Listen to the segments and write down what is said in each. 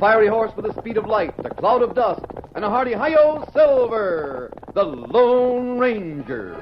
fiery horse with the speed of light, a cloud of dust, and a hearty hi-yo Silver, the Lone Ranger.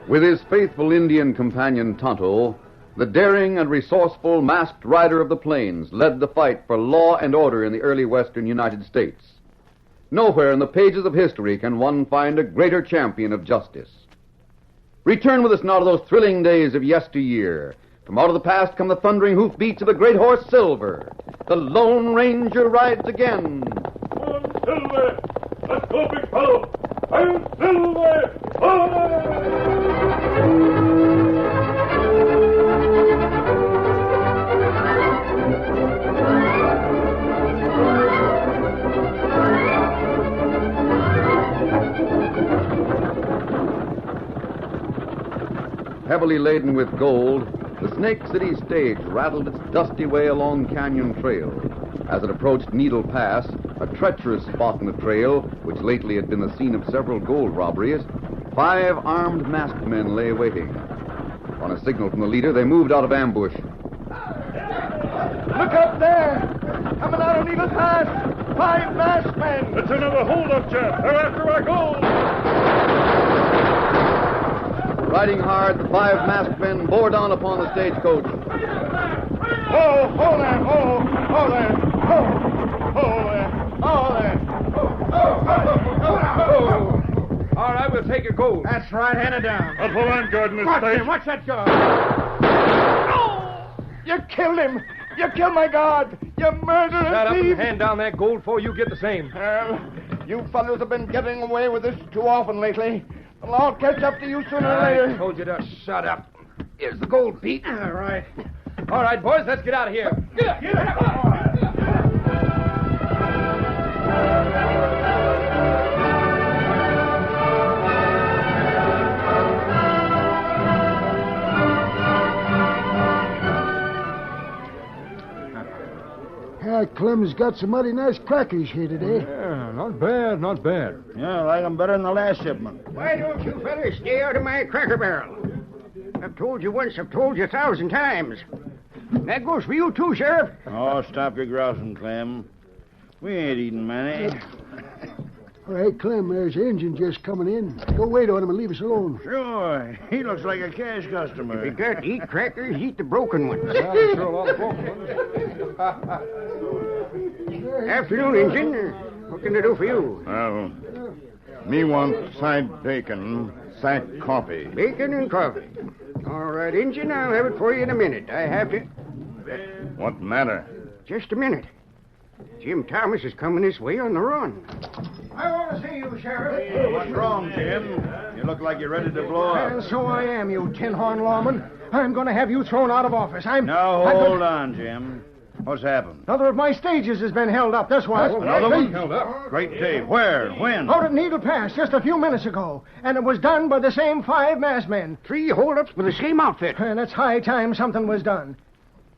With his faithful Indian companion Tonto, the daring and resourceful masked rider of the plains led the fight for law and order in the early western United States. Nowhere in the pages of history can one find a greater champion of justice. Return with us now to those thrilling days of yesteryear. From out of the past come the thundering hoofbeats of the great horse Silver. The Lone Ranger rides again. Come on, Silver! Let's go, big fellow! I'm Silver! Heavily laden with gold, the Snake City stage rattled its dusty way along Canyon Trail. As it approached Needle Pass, a treacherous spot in the trail, which lately had been the scene of several gold robberies, 5 armed masked men lay waiting. On a signal from the leader, they moved out of ambush. Look up there! Coming out of Needle Pass! 5 masked men! It's another hold-up, Jeff. They're after our gold! Riding hard, the 5 masked men bore down upon the stagecoach. Oh, hold there! Oh, hold there! Oh, hold there! Oh, there! Oh. All right, we'll take your gold. That's right, hand it down. Up the line guard in this Watch stage. him, watch that guard. Oh! You killed him! You killed my guard! You murderer! Shut up thief! and hand down that gold before you get the same. You fellows have been getting away with this too often lately. Well, I'll catch up to you sooner or I later. told you to shut up. Here's the gold, Pete. All right. All right, boys, let's get out of here. Get up, get up. Clem's got some mighty nice crackers here today. Yeah, not bad, not bad. Yeah, I like them better than the last shipment. Why don't you fellas stay out of my cracker barrel? I've told you once, I've told you 1,000 times. That goes for you too, Sheriff. Oh, stop your grousing, Clem. We ain't eating many. Oh, hey, Clem, there's an engine just coming in. Go wait on him and leave us alone. Sure, he looks like a cash customer. If you got to eat crackers, eat the broken ones. Sure, a lot of folks. Afternoon, Injun. What can I do for you? Well, me want side bacon, sack coffee. Bacon and coffee. All right, Injun, I'll have it for you in a minute. I have to... What matter? Just a minute. Jim Thomas is coming this way on the run. I want to see you, Sheriff. What's wrong, Jim? You look like you're ready to blow And up. so I am, you tin horn lawman. I'm going to have you thrown out of office. Now, hold on, Jim. What's happened? Another of my stages has been held up, that's why. Another one? Held up. Great day. Where? When? Out at Needle Pass just a few minutes ago. And it was done by the same 5 masked men. 3 holdups with the same outfit. And it's high time something was done.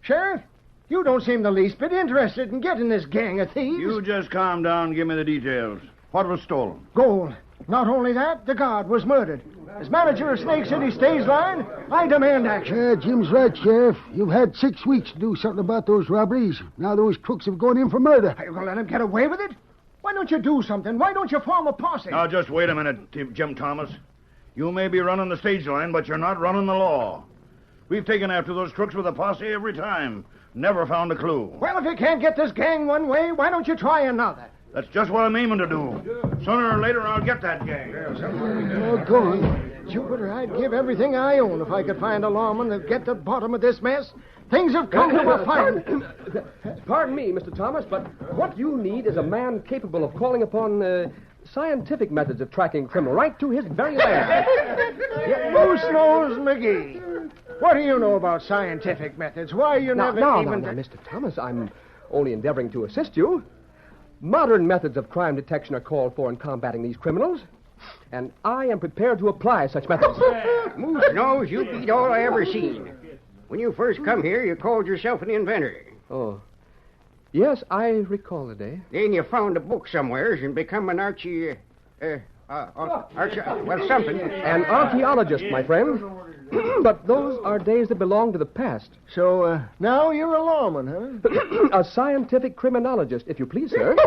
Sheriff, you don't seem the least bit interested in getting this gang of thieves. You just calm down and give me the details. What was stolen? Gold. Not only that, the guard was murdered. As manager of Snake City stage line, I demand action. Jim's right, Sheriff. You've had 6 weeks to do something about those robberies. Now those crooks have gone in for murder. Are you going to let him get away with it? Why don't you do something? Why don't you form a posse? Now, just wait a minute, Jim Thomas. You may be running the stage line, but you're not running the law. We've taken after those crooks with a posse every time. Never found a clue. Well, if you can't get this gang one way, why don't you try another? That's just what I'm aiming to do. Sooner or later, I'll get that gang. Doggone. Jupiter, I'd give everything I own if I could find a lawman to get to the bottom of this mess. Things have come to a fight. Pardon me, Mr. Thomas, but what you need is a man capable of calling upon scientific methods of tracking a criminal right to his very land. Moose Nose McGee. What do you know about scientific methods? Why you Now, never even... Mr. Thomas, I'm only endeavoring to assist you. Modern methods of crime detection are called for in combating these criminals, and I am prepared to apply such methods. Moose Nose, you beat all I ever seen. When you first come here, you called yourself an inventor. Oh. Yes, I recall the day. Then you found a book somewheres and become an something. An archaeologist, my friend. But those are days that belong to the past. So, now you're a lawman, huh? A scientific criminologist, if you please, sir.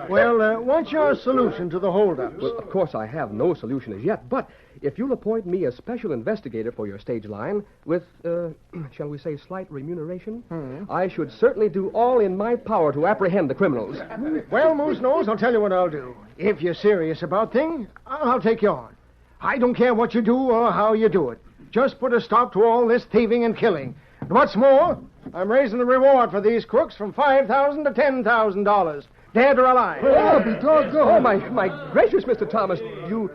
Well, what's your solution to the holdups? Well, of course, I have no solution as yet, but if you'll appoint me as special investigator for your stage line with, shall we say, slight remuneration, I should certainly do all in my power to apprehend the criminals. Well, Moose Nose, I'll tell you what I'll do. If you're serious about things, I'll take you on. I don't care what you do or how you do it. Just put a stop to all this thieving and killing. And what's more, I'm raising the reward for these crooks from $5,000 to $10,000, dead or alive. I'll be doggone. Oh, my gracious, Mr. Thomas, you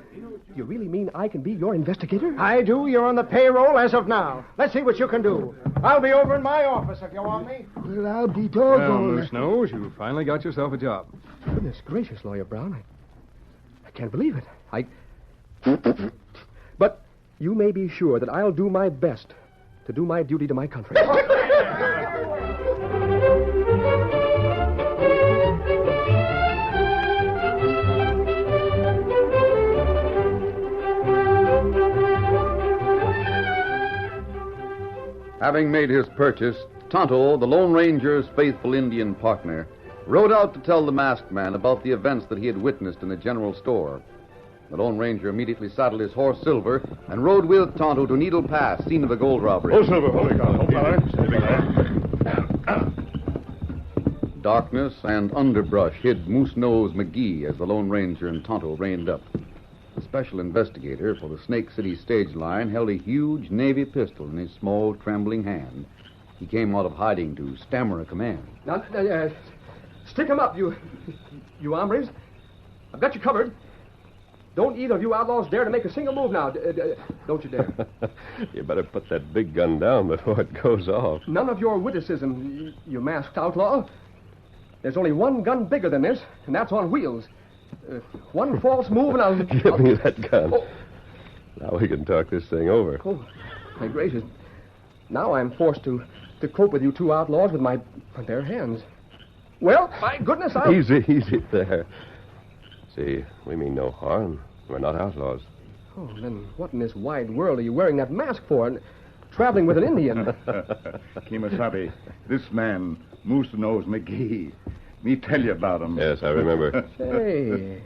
really mean I can be your investigator? I do. You're on the payroll as of now. Let's see what you can do. I'll be over in my office if you want me. Well, I'll be Well, doggone. Moose Nose, you finally got yourself a job. Goodness gracious, Lawyer Brown. I can't believe it. But you may be sure that I'll do my best to do my duty to my country. Having made his purchase, Tonto, the Lone Ranger's faithful Indian partner, rode out to tell the masked man about the events that he had witnessed in the general store. The Lone Ranger immediately saddled his horse, Silver, and rode with Tonto to Needle Pass, scene of the gold robbery. Oh, Silver, hold it down. Darkness and underbrush hid Moose Nose McGee as the Lone Ranger and Tonto reined up. The special investigator for the Snake City stage line held a huge Navy pistol in his small, trembling hand. He came out of hiding to stammer a command. Now, stick 'em up, you hombres. I've got you covered. Don't either of you outlaws dare to make a single move now. Don't you dare. You better put that big gun down before it goes off. None of your witticism, you masked outlaw. There's only one gun bigger than this, and that's on wheels. One false move and I'll... Give me that gun. Oh. Now we can talk this thing over. Oh, my gracious. Now I'm forced to cope with you two outlaws with my bare hands. Well, my goodness, I'll... Easy there. See, we mean no harm. We're not outlaws. Oh, then what in this wide world are you wearing that mask for and traveling with an Indian? Kemosabe, this man, Moose Nose McGee. Me tell you about him. Yes, I remember. Hey,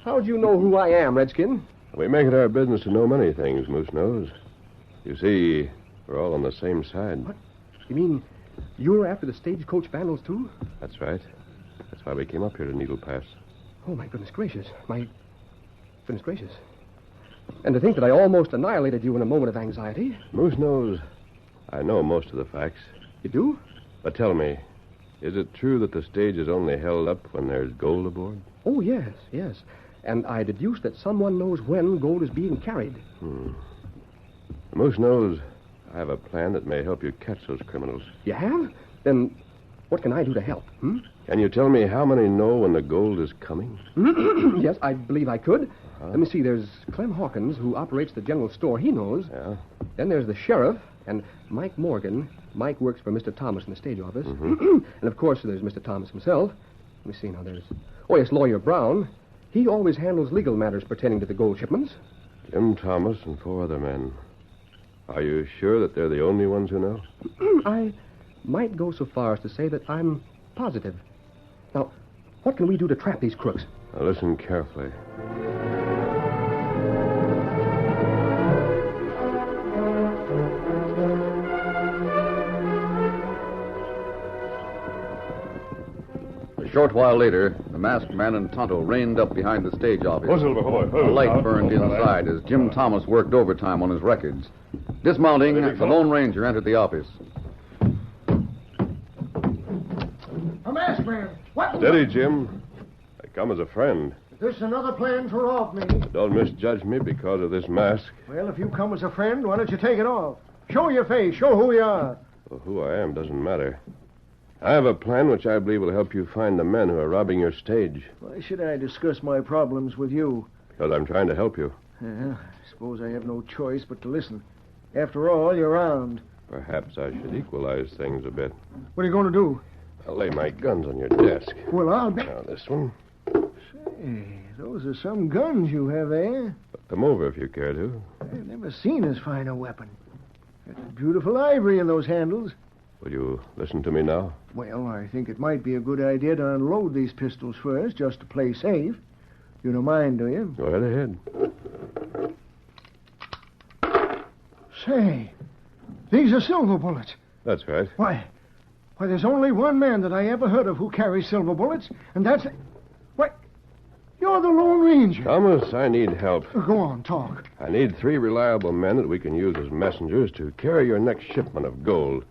how'd you know who I am, Redskin? We make it our business to know many things, Moose Nose. You see, we're all on the same side. What? You mean you're after the stagecoach vandals, too? That's right. That's why we came up here to Needle Pass. Oh, my goodness gracious. My goodness gracious. And to think that I almost annihilated you in a moment of anxiety. Moose Nose, I know most of the facts. You do? But tell me, is it true that the stage is only held up when there's gold aboard? Oh, yes. And I deduce that someone knows when gold is being carried. Moose Nose, I have a plan that may help you catch those criminals. You have? Then what can I do to help? Can you tell me how many know when the gold is coming? Yes, I believe I could. Let me see. There's Clem Hawkins, who operates the general store. He knows. Yeah? Then there's the sheriff and Mike Morgan. Mike works for Mr. Thomas in the stage office. And, of course, there's Mr. Thomas himself. Let me see now. There's... Oh, yes, Lawyer Brown. He always handles legal matters pertaining to the gold shipments. Jim Thomas and 4 other men. Are you sure that they're the only ones who know? I might go so far as to say that I'm positive. Now, what can we do to trap these crooks? Now, listen carefully. A short while later, the masked man and Tonto reined up behind the stage office. A light burned inside as Jim Thomas worked overtime on his records. Dismounting, the Lone Ranger entered the office. A masked man. What? Steady, Jim. I come as a friend. Is this another plan to rob me? Don't misjudge me because of this mask. Well, if you come as a friend, why don't you take it off? Show your face. Show who you are. Well, who I am doesn't matter. I have a plan which I believe will help you find the men who are robbing your stage. Why should I discuss my problems with you? Because I'm trying to help you. I suppose I have no choice but to listen. After all, you're armed. Perhaps I should equalize things a bit. What are you going to do? I'll lay my guns on your desk. Well, I'll be... Now, this one. Say, those are some guns you have there. Put them over if you care to. I've never seen as fine a weapon. There's beautiful ivory in those handles. Will you listen to me now? Well, I think it might be a good idea to unload these pistols first, just to play safe. You don't mind, do you? Go right ahead. Say, these are silver bullets. That's right. Why, there's only one man that I ever heard of who carries silver bullets, and that's... Why, you're the Lone Ranger. Thomas, I need help. Go on, talk. I need 3 reliable men that we can use as messengers to carry your next shipment of gold.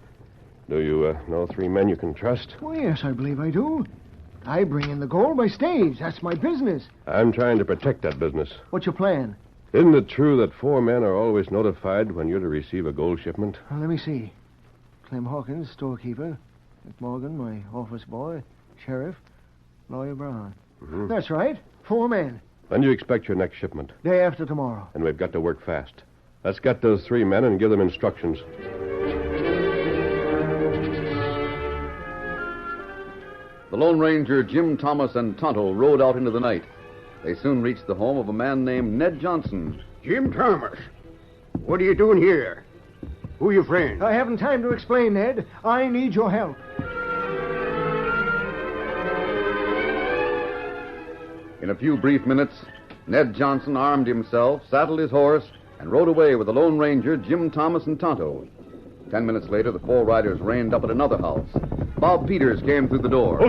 Do you know 3 men you can trust? Well, yes, I believe I do. I bring in the gold by stage. That's my business. I'm trying to protect that business. What's your plan? Isn't it true that 4 men are always notified when you're to receive a gold shipment? Well, let me see. Clem Hawkins, storekeeper. Mick Morgan, my office boy. Sheriff. Lawyer Brown. That's right. 4 men. When do you expect your next shipment? Day after tomorrow. And we've got to work fast. Let's get those 3 men and give them instructions. The Lone Ranger, Jim Thomas, and Tonto rode out into the night. They soon reached the home of a man named Ned Johnson. Jim Thomas, what are you doing here? Who your friend? I haven't time to explain, Ned. I need your help. In a few brief minutes, Ned Johnson armed himself, saddled his horse, and rode away with the Lone Ranger, Jim Thomas, and Tonto. 10 minutes later, the 4 riders reined up at another house. Bob Peters came through the door. Hey,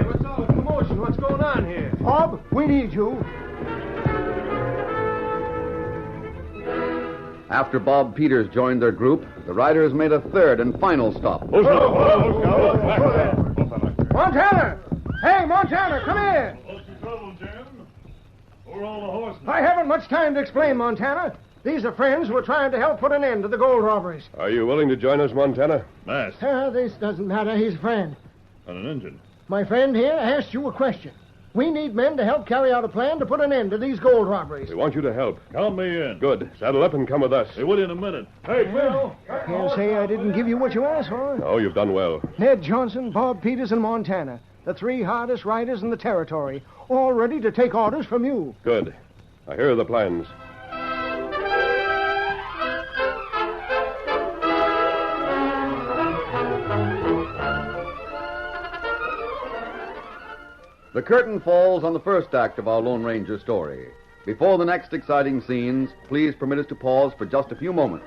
what's all the commotion? What's going on here? Bob, we need you. After Bob Peters joined their group, the riders made a third and final stop. Montana! Hey, Montana, come here! What's the trouble, Jim? Who are all the horsemen? I haven't much time to explain, Montana. These are friends who are trying to help put an end to the gold robberies. Are you willing to join us, Montana? Mask This doesn't matter. He's a friend. and an engine. My friend here asked you a question. We need men to help carry out a plan to put an end to these gold robberies. We want you to help. Count me in. Good. Saddle up and come with us. They will in a minute. Hey, Phil. Can't say I didn't give you what you asked for. Oh, you've done well. Ned Johnson, Bob Peters, and Montana. The 3 hardest riders in the territory. All ready to take orders from you. Good. Now, here are the plans. The curtain falls on the first act of our Lone Ranger story. Before the next exciting scenes, please permit us to pause for just a few moments.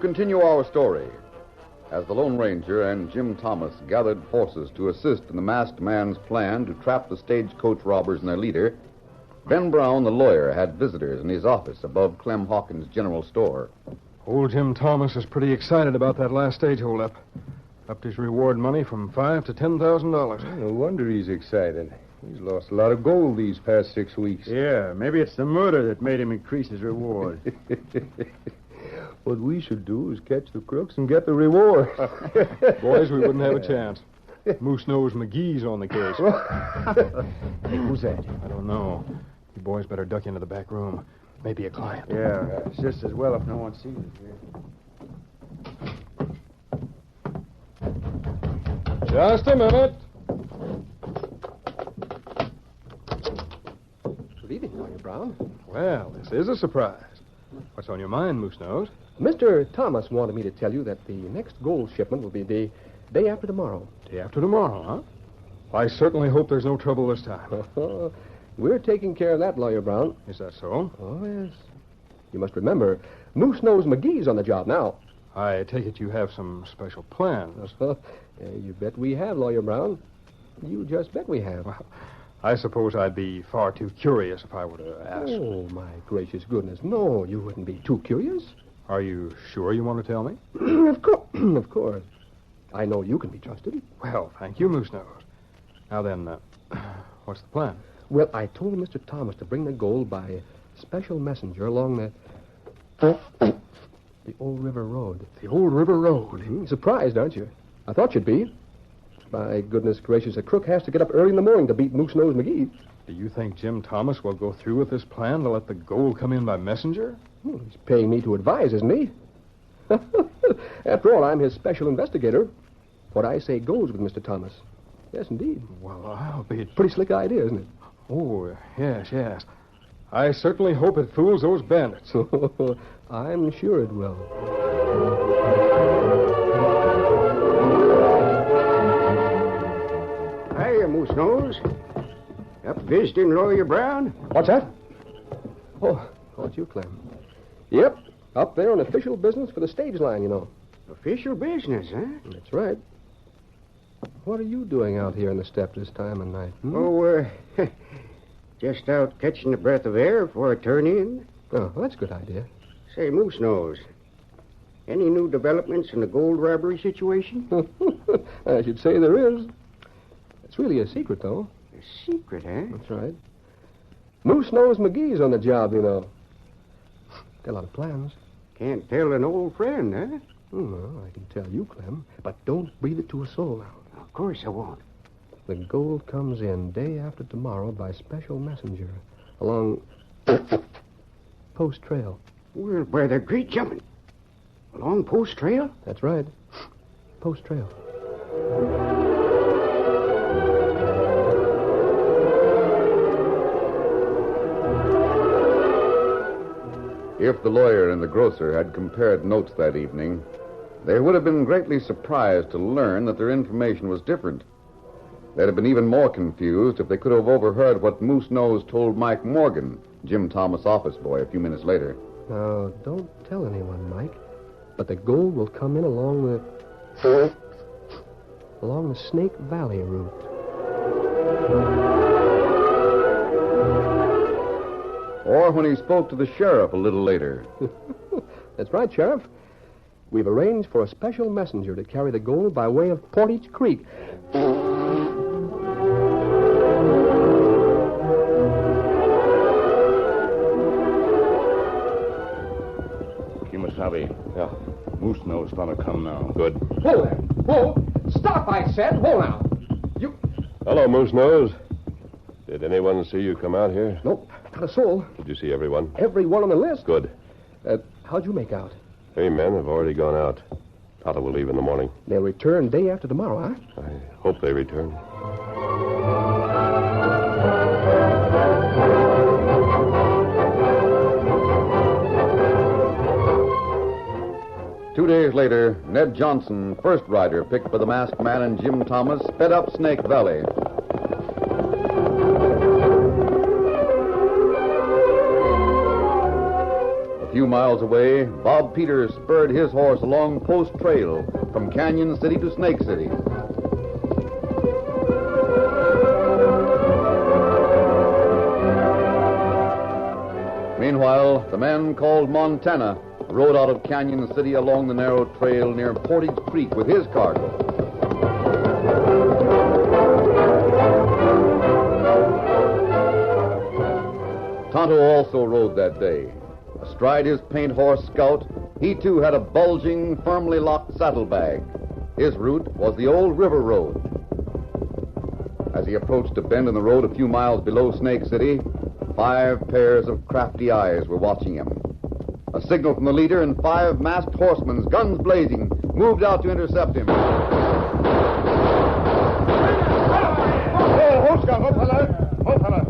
continue our story. As the Lone Ranger and Jim Thomas gathered forces to assist in the masked man's plan to trap the stagecoach robbers and their leader, Ben Brown, the lawyer, had visitors in his office above Clem Hawkins' general store. Old Jim Thomas is pretty excited about that last stage holdup. Upped his reward money from $5,000 to $10,000. No wonder he's excited. He's lost a lot of gold these past 6 weeks. Yeah, maybe it's the murder that made him increase his reward. What we should do is catch the crooks and get the reward. Boys, we wouldn't have a chance. Moose Nose McGee's on the case. Hey, who's that? I don't know. You boys better duck into the back room. Maybe a client. Yeah, it's just as well if no one sees us here. Just a minute. Good evening, Lawyer Brown. Well, this is a surprise. What's on your mind, Moose Nose? Mr. Thomas wanted me to tell you that the next gold shipment will be the day after tomorrow. Day after tomorrow, huh? I certainly hope there's no trouble this time. We're taking care of that, Lawyer Brown. Is that so? Oh, yes. You must remember, Moose Nose McGee's on the job now. I take it you have some special plans. You bet we have, Lawyer Brown. You just bet we have. Well, I suppose I'd be far too curious if I were to ask. Oh, my gracious goodness. No, you wouldn't be too curious. Are you sure you want to tell me? Of course. I know you can be trusted. Well, thank you, Moose Nose. Now then, what's the plan? Well, I told Mr. Thomas to bring the gold by special messenger along the Old River Road. The Old River Road? Mm-hmm. Surprised, aren't you? I thought you'd be. My goodness gracious, a crook has to get up early in the morning to beat Moose Nose McGee. Do you think Jim Thomas will go through with this plan to let the gold come in by messenger? Well, he's paying me to advise, isn't he? After all, I'm his special investigator. What I say goes with Mr. Thomas. Yes, indeed. Well, I'll be... Pretty slick idea, isn't it? Oh, yes. I certainly hope it fools those bandits. I'm sure it will. Hiya, Moose Nose. Up visiting Lawyer Brown? What's that? Oh, it's you, Clem. Yep, up there on official business for the stage line, you know. Official business, huh? That's right. What are you doing out here on the steps this time of night? Oh, just out catching a breath of air before I turn in. Oh, well, that's a good idea. Say, Moose Nose, any new developments in the gold robbery situation? I should say there is. It's really a secret, though. A secret, huh? That's right. Moose Nose McGee's on the job, you know. Got a lot of plans. Can't tell an old friend, huh? No, I can tell you, Clem. But don't breathe it to a soul now. Of course I won't. The gold comes in day after tomorrow by special messenger along Post Trail. Well, where they're great jumping. Along Post Trail? That's right. Post Trail. If the lawyer and the grocer had compared notes that evening, they would have been greatly surprised to learn that their information was different. They'd have been even more confused if they could have overheard what Moose Nose told Mike Morgan, Jim Thomas' office boy, a few minutes later. Now, don't tell anyone, Mike. But the gold will come in along the Snake Valley route. Or when he spoke to the sheriff a little later. That's right, Sheriff. We've arranged for a special messenger to carry the gold by way of Portage Creek. Kimasabi. Yeah. Moose Nose gonna come now. Good. Whoa there. Whoa. Stop, I said. Whoa now. You... Hello, Moose Nose. Did anyone see you come out here? Nope, not a soul. Did you see everyone? Everyone on the list. Good. How'd you make out? 3 men have already gone out. Tonto will leave in the morning. They'll return day after tomorrow, huh? I hope they return. Two days later, Ned Johnson, first rider picked by the masked man, and Jim Thomas sped up Snake Valley. The A few miles away, Bob Peters spurred his horse along Post Trail from Canyon City to Snake City. Meanwhile, the man called Montana rode out of Canyon City along the narrow trail near Portage Creek with his cargo. Tonto also rode that day. Astride his paint horse Scout, he too had a bulging, firmly locked saddlebag. His route was the old river road. As he approached a bend in the road a few miles below Snake City, 5 pairs of crafty eyes were watching him. A signal from the leader and 5 masked horsemen, guns blazing, moved out to intercept him. Oh, Scout, oh, fella. Oh, fella.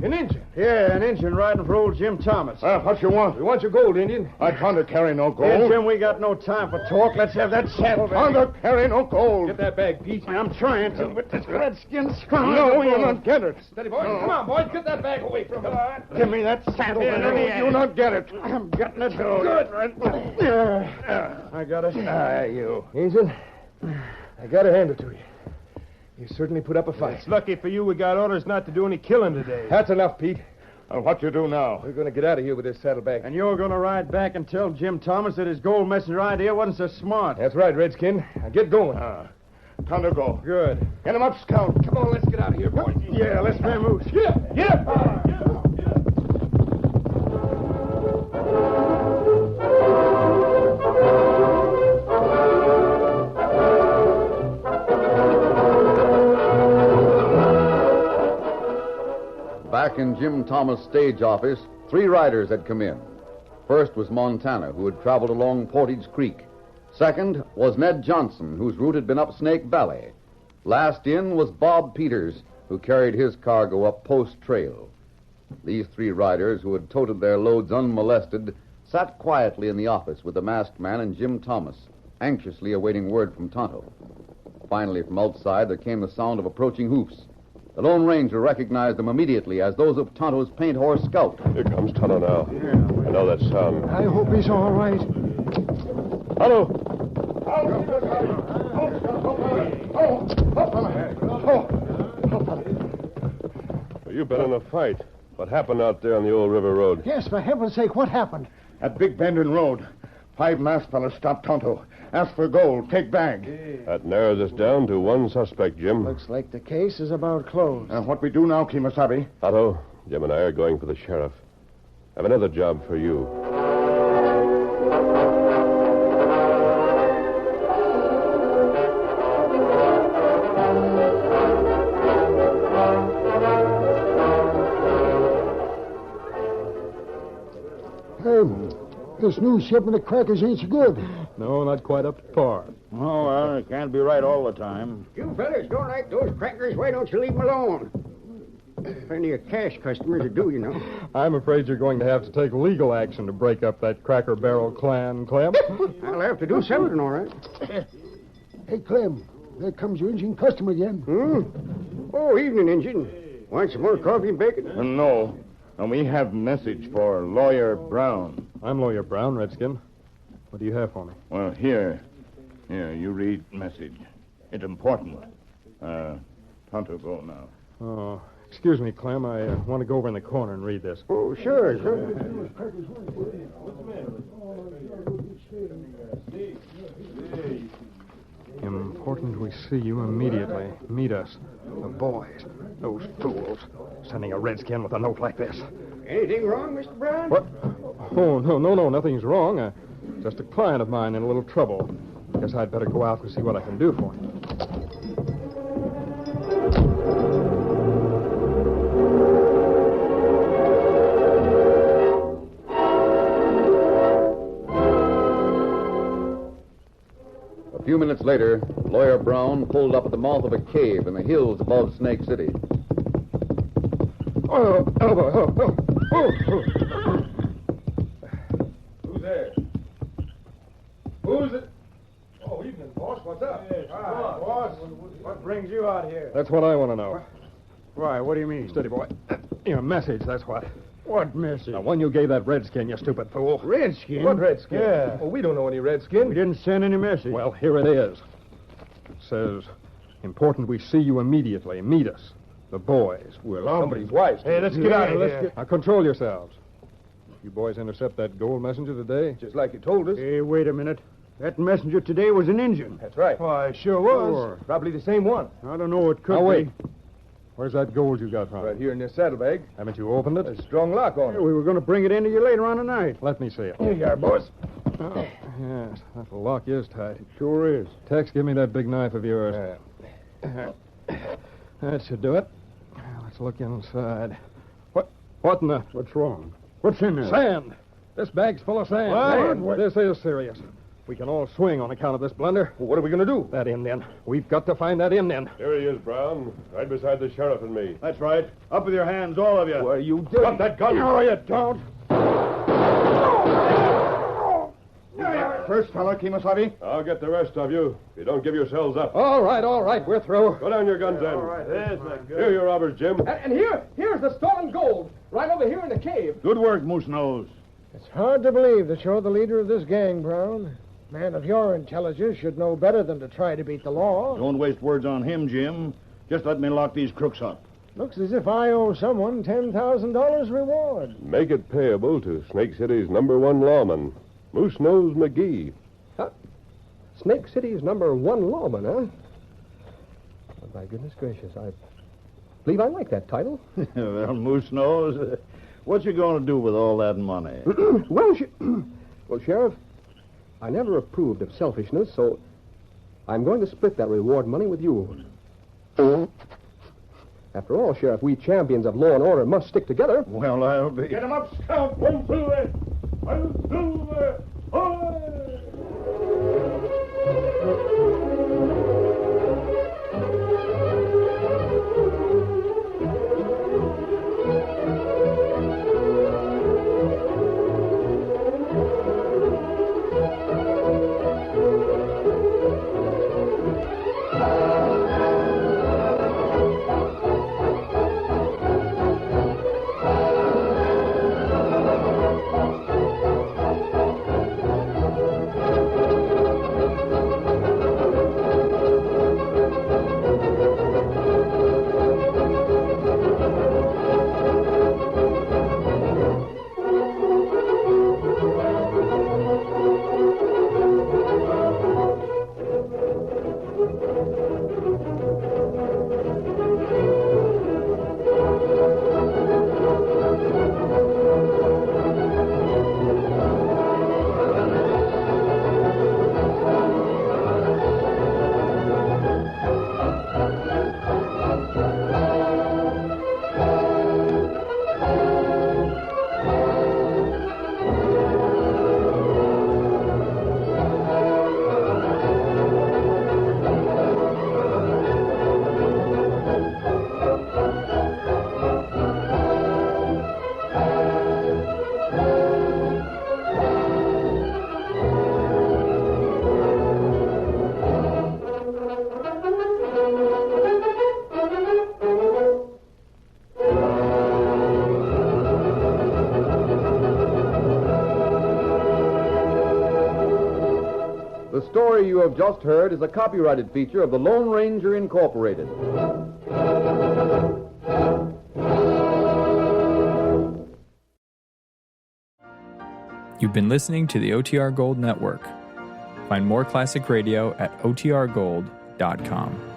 An Indian. Yeah, an Indian riding for old Jim Thomas. What you want? We want your gold, Indian. I can't carry no gold. Hey, Jim, we got no time for talk. Let's have that saddle back. Can't carry no gold. Get that bag, Pete. I'm trying to, but this redskin's strong. No, you'll not get it. Steady, boys. Come on, boys. Get that bag away from him. Give me that saddle. You'll not get it. I'm getting it. Good. I got it. You. Injun, I gotta hand it to you. You certainly put up a fight. It's lucky for you we got orders not to do any killing today. That's enough, Pete. What you do now? We're gonna get out of here with this saddlebag. And you're going to ride back and tell Jim Thomas that his gold messenger idea wasn't so smart. That's right, Redskin. Now get going. Time to go. Good. Get him up, Scout. Come on, let's get out of here, boys. Yeah, let's vamoose. Back in Jim Thomas' stage office, 3 riders had come in. First was Montana, who had traveled along Portage Creek. Second was Ned Johnson, whose route had been up Snake Valley. Last in was Bob Peters, who carried his cargo up Post Trail. These 3 riders, who had toted their loads unmolested, sat quietly in the office with the masked man and Jim Thomas, anxiously awaiting word from Tonto. Finally, from outside, there came the sound of approaching hoofs. The Lone Ranger recognized them immediately as those of Tonto's paint horse Scout. Here comes Tonto now. I know that sound. I hope he's all right. Tonto! You've been in a fight. What happened out there on the old river road? Yes, for heaven's sake, what happened? At Big Bend in Road, 5 masked fellas stopped Tonto. Ask for gold. Take bag. That narrows us down to 1 suspect, Jim. Looks like the case is about closed. What we do now, Kimasabi? Tonto, Jim and I are going for the sheriff. I have another job for you. This new shipment of crackers ain't so good. No, not quite up to par. Oh, well, it can't be right all the time. You fellas don't like those crackers. Why don't you leave them alone? Plenty of cash customers that do, you know. I'm afraid you're going to have to take legal action to break up that Cracker Barrel clan, Clem. I'll have to do something, all right. Hey, Clem, there comes your Indian customer again. Oh, evening, Injun. Want some more coffee and bacon? No. And we have message for Lawyer Brown. I'm Lawyer Brown, Redskin. What do you have for me? Well, here. Here, you read message. It's important. Tonto, go now. Oh, excuse me, Clem. I want to go over in the corner and read this. Oh, sure. Important we see you immediately. Meet us. The boys. Those fools. Sending a redskin with a note like this. Anything wrong, Mr. Brown? What? Oh, no, nothing's wrong. Just a client of mine in a little trouble. Guess I'd better go out and see what I can do for him. A few minutes later, Lawyer Brown pulled up at the mouth of a cave in the hills above Snake City. Who's there? Who's it? Oh, evening, boss. What's up? Boss. What brings you out here? That's what I want to know. Why, what do you mean? Steady, boy. Your message, that's what. What message? The one you gave that redskin, you stupid fool. Redskin? What redskin? Yeah. Well, we don't know any redskin. We didn't send any message. Well, here it is. It says, important we see you immediately. Meet us. The boys. Well, Somebody's wise. Hey, let's get out of Let's here. Now, control yourselves. You boys intercept that gold messenger today? Just like you told us. Hey, wait a minute. That messenger today was an Indian. That's right. Why, sure was. Sure. Probably the same one. I don't know. It could Now, wait. be. Where's that gold you got from? Right here in this saddlebag. Haven't you opened it? There's a strong lock on Hey, it. we were going to bring it in to you later on tonight. Let me see it. Here you are, boss. Oh, yes, that lock is tight. It sure is. Tex, give me that big knife of yours. That should do it. Let's look inside. What in the... What's wrong? What's in there? Sand! This bag's full of sand. What? This is serious. We can all swing on account of this blunder. Well, what are we going to do? That Indian. We've got to find that Indian. Here he is, Brown, right beside the sheriff and me. That's right. Up with your hands, all of you. What are you doing? Drop that gun! No, you don't. First fella, Kimasabi. I'll get the rest of you if you don't give yourselves up. All right, we're through. Go down your guns then. All right, there's my gun. Here, you robbers, Jim. And here's the stolen gold, right over here in the cave. Good work, Moose Nose. It's hard to believe that you're the leader of this gang, Brown. Man of your intelligence should know better than to try to beat the law. Don't waste words on him, Jim. Just let me lock these crooks up. Looks as if I owe someone $10,000 reward. Make it payable to Snake City's #1 lawman, Moose Nose McGee. Snake City's #1 lawman, huh? Oh, my goodness gracious, I believe I like that title. Well, Moose Nose, what you going to do with all that money? Well, Sheriff, I never approved of selfishness, so I'm going to split that reward money with you. After all, Sheriff, we champions of law and order must stick together. Well, I'll be... Get him up, Scout. One silver. One silver. The story you have just heard is a copyrighted feature of the Lone Ranger Incorporated. You've been listening to the OTR Gold Network. Find more classic radio at otrgold.com.